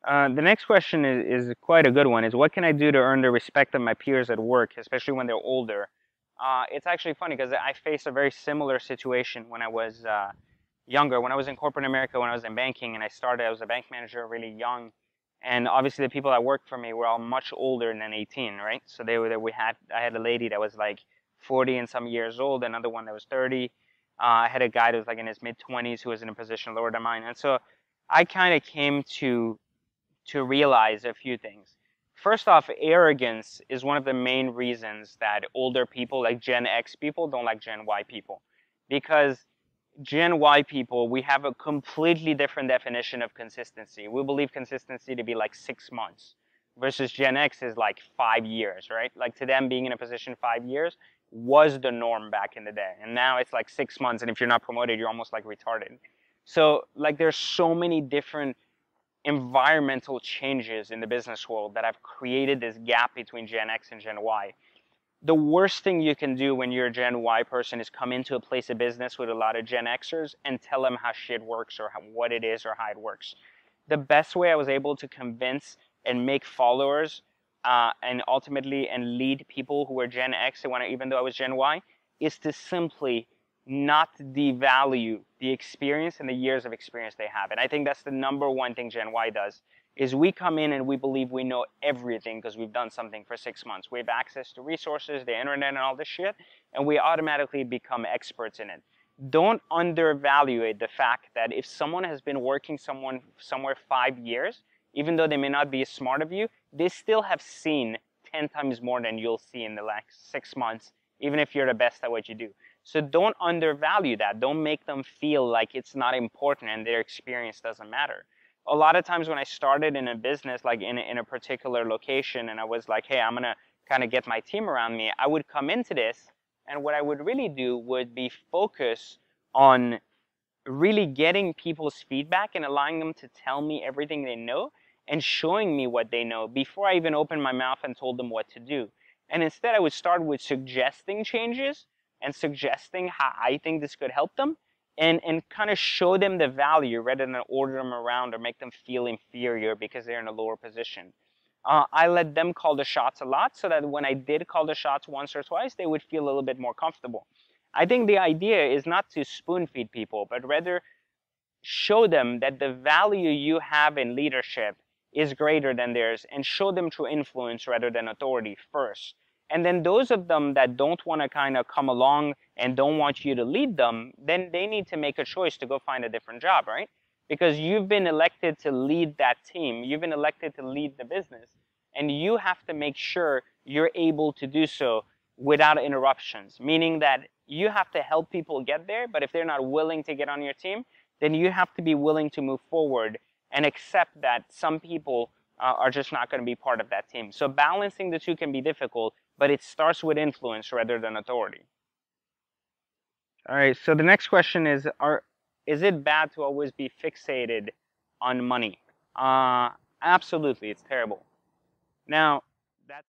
The next question is quite a good one. Is what can I do to earn the respect of my peers at work, especially when they're older? It's actually funny because I faced a very similar situation when I was younger. When I was in corporate America, when I was in banking, and I was a bank manager really young. And obviously, the people that worked for me were all much older than 18, right? So I had a lady that was like 40 and some years old, another one that was 30. I had a guy that was like in his mid 20s who was in a position lower than mine. And so I kind of came to realize a few things. First off, arrogance is one of the main reasons that older people, like Gen X people, don't like Gen Y people. Because Gen Y people, we have a completely different definition of consistency. We believe consistency to be like 6 months, versus Gen X is like 5 years, right? Like to them, being in a position 5 years was the norm back in the day. And now it's like 6 months, and if you're not promoted, you're almost like retarded. So like there's so many different environmental changes in the business world that have created this gap between Gen X and Gen Y. The worst thing you can do when you're a Gen Y person is come into a place of business with a lot of Gen Xers and tell them how shit works or what it is or how it works. The best way I was able to convince and make followers and ultimately and lead people who were Gen X, even though I was Gen Y, is to simply not devalue the experience and the years of experience they have. And I think that's the number one thing Gen Y does, is we come in and we believe we know everything because we've done something for 6 months. We have access to resources, the internet, and all this shit, and we automatically become experts in it. Don't undervalue the fact that if someone has been working somewhere 5 years, even though they may not be as smart as you, they still have seen 10 times more than you'll see in the last 6 months, even if you're the best at what you do. So don't undervalue that. Don't make them feel like it's not important and their experience doesn't matter. A lot of times when I started in a business, like in a particular location, and I was like, hey, I'm going to kind of get my team around me, I would come into this, and what I would really do would be focus on really getting people's feedback and allowing them to tell me everything they know and showing me what they know before I even opened my mouth and told them what to do. And instead, I would start with suggesting changes and suggesting how I think this could help them, and kind of show them the value rather than order them around or make them feel inferior because they're in a lower position. I let them call the shots a lot so that when I did call the shots once or twice, they would feel a little bit more comfortable. I think the idea is not to spoon feed people, but rather show them that the value you have in leadership is greater than theirs, and show them through influence rather than authority first. And then those of them that don't want to kind of come along and don't want you to lead them, then they need to make a choice to go find a different job, right? Because you've been elected to lead that team. You've been elected to lead the business. And you have to make sure you're able to do so without interruptions, meaning that you have to help people get there, but if they're not willing to get on your team, then you have to be willing to move forward and accept that some people are just not going to be part of that team. So balancing the two can be difficult, but it starts with influence rather than authority. All right, so the next question is it bad to always be fixated on money? Absolutely, it's terrible. Now,